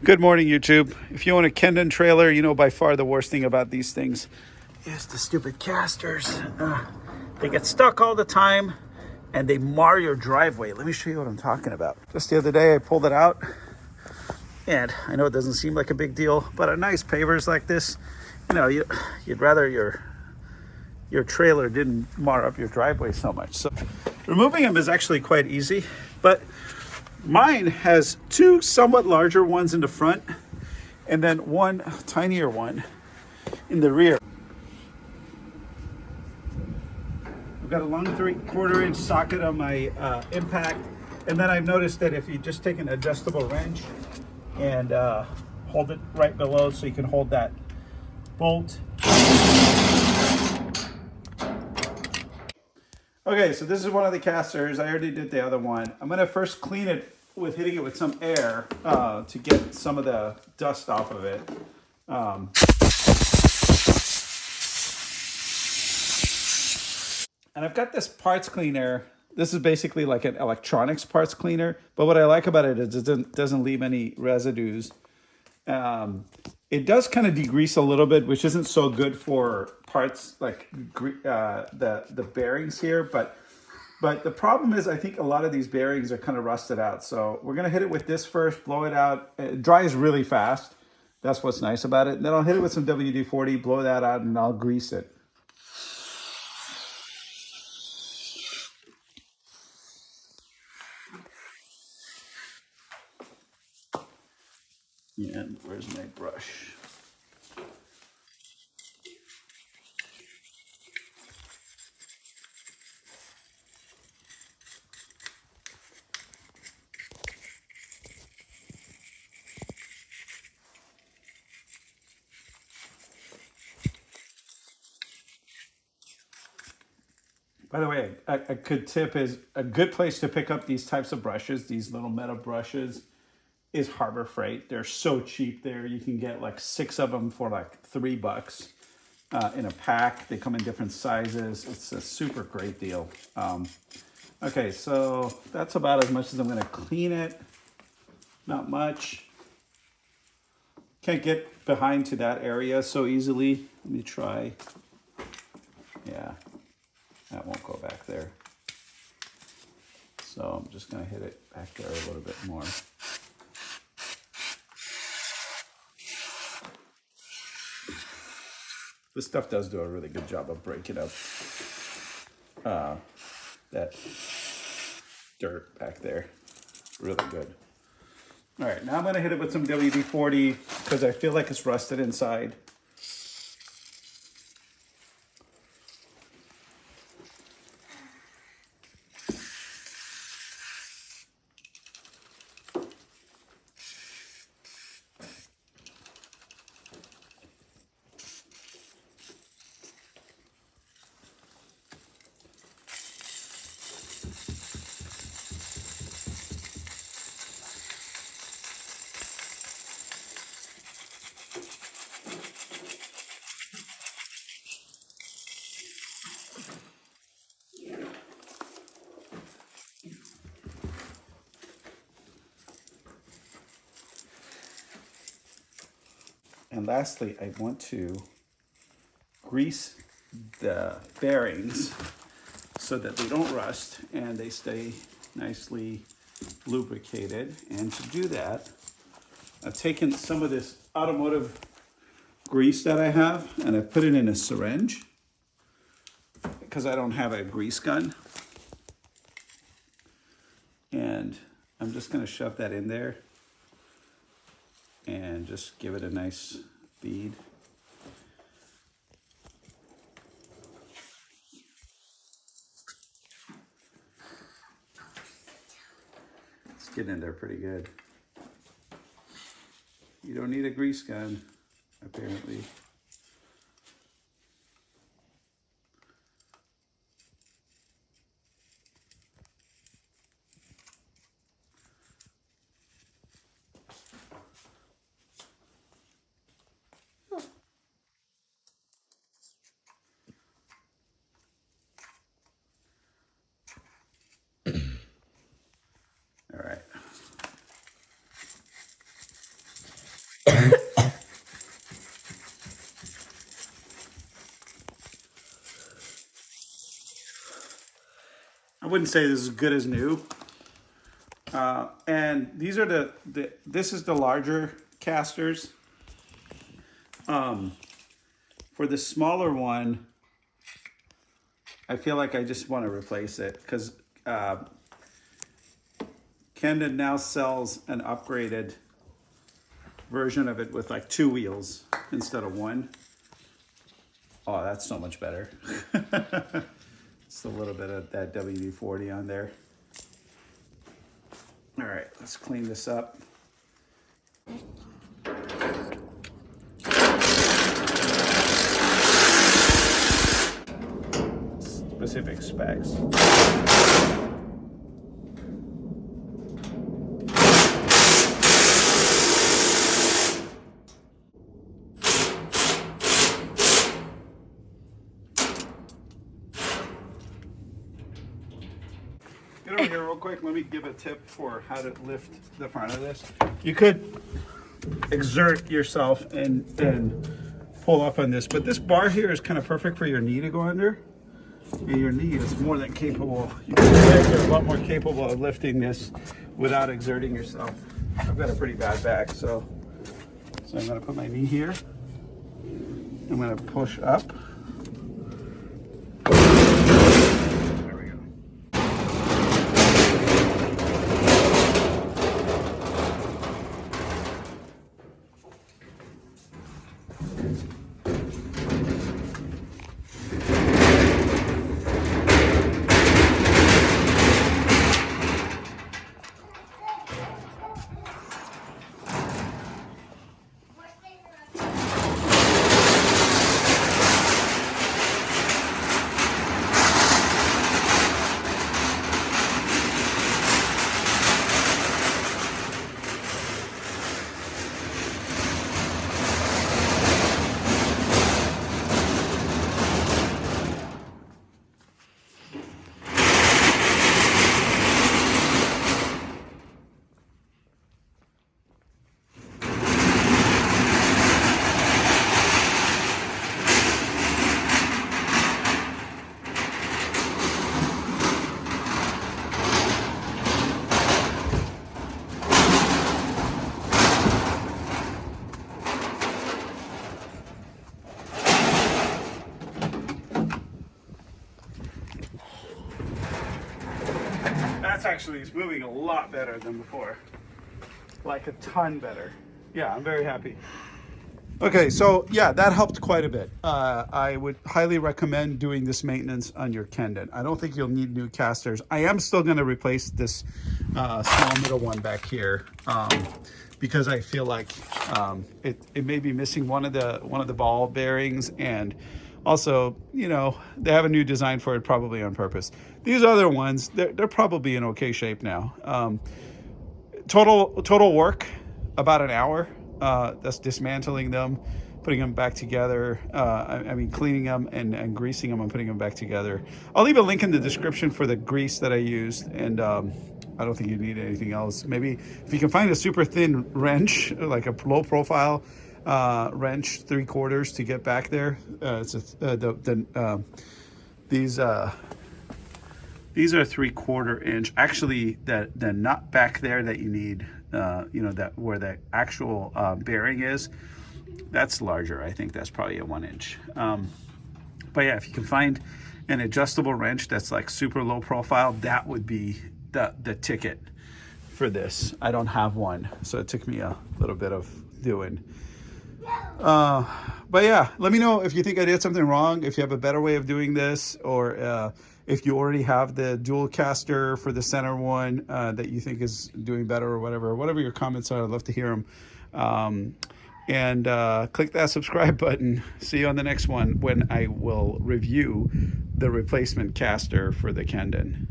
Good morning, YouTube. If you own a Kendon trailer, you know by far the worst thing about these things is the stupid casters. They get stuck all the time and they mar your driveway. Let me show you what I'm talking about. Just the other day, I pulled it out, and I know it doesn't seem like a big deal, but on nice pavers like this, you'd rather your trailer didn't mar up your driveway so much. So removing them is actually quite easy, but mine has two somewhat larger ones in the front and then one tinier one in the rear. I've got a long 3/4 inch socket on my impact, and then I've noticed that if you just take an adjustable wrench and hold it right below so you can hold that bolt. Okay, so this is one of the casters. I already did the other one. I'm gonna first clean it with hitting it with some air to get some of the dust off of it. And I've got this parts cleaner. This is basically like an electronics parts cleaner, but what I like about it is it doesn't leave any residues. It does kind of degrease a little bit, which isn't so good for parts like the bearings here. But the problem is, I think a lot of these bearings are kind of rusted out. So we're gonna hit it with this first, blow it out. It dries really fast. That's what's nice about it. And then I'll hit it with some WD-40, blow that out, and I'll grease it. And where's my brush? By the way, a good tip is a good place to pick up these types of brushes, these little metal brushes, is Harbor Freight. They're so cheap there. You can get like 6 of them for like $3 in a pack. They come in different sizes. It's a super great deal. Okay, so that's about as much as I'm gonna clean it. Not much. Can't get behind to that area so easily. Let me try. Yeah, that won't go back there. So I'm just gonna hit it back there a little bit more. This stuff does do a really good job of breaking up that dirt back there. Really good. All right, now I'm gonna hit it with some WD-40 because I feel like it's rusted inside. And lastly, I want to grease the bearings so that they don't rust and they stay nicely lubricated. And to do that, I've taken some of this automotive grease that I have and I put it in a syringe because I don't have a grease gun. And I'm just gonna shove that in there and just give it a nice bead. It's getting in there pretty good. You don't need a grease gun, apparently. All right. wouldn't say this is good as new. And these are this is the larger casters. For the smaller one, I feel like I just want to replace it because Kendon now sells an upgraded version of it with like 2 wheels instead of 1. Oh, that's so much better. Just a little bit of that WD-40 on there. All right, let's clean this up. Specific specs. Get over here real quick. Let me give a tip for how to lift the front of this. You could exert yourself and pull up on this, but this bar here is kind of perfect for your knee to go under. And your knee is more than capable. You guys are a lot more capable of lifting this without exerting yourself. I've got a pretty bad back, so I'm going to put my knee here. I'm going to push up. There we go. Actually, it's moving a lot better than before, like a ton better. Yeah, I'm very happy. Okay, so yeah, that helped quite a bit. I would highly recommend doing this maintenance on your Kendon. I don't think you'll need new casters. I am still going to replace this small middle one back here because I feel like it may be missing one of the ball bearings, and also, you know, they have a new design for it, probably on purpose. These other ones, they're probably in okay shape now. Total work, about an hour. That's dismantling them, putting them back together. I mean, cleaning them and greasing them and putting them back together. I'll leave a link in the description for the grease that I used, and I don't think you need anything else. Maybe if you can find a super thin wrench, like a low profile wrench, 3/4 to get back there. These are 3/4 inch. Actually, the nut back there that you need, you know, that where the actual bearing is, that's larger. I think that's probably a 1 inch. But yeah, if you can find an adjustable wrench that's like super low profile, that would be the ticket for this. I don't have one, so it took me a little bit of doing. But yeah, let me know if you think I did something wrong, if you have a better way of doing this, or if you already have the dual caster for the center one that you think is doing better, or whatever your comments are. I'd love to hear them. And click that subscribe button. See you on the next one when I will review the replacement caster for the Kendon.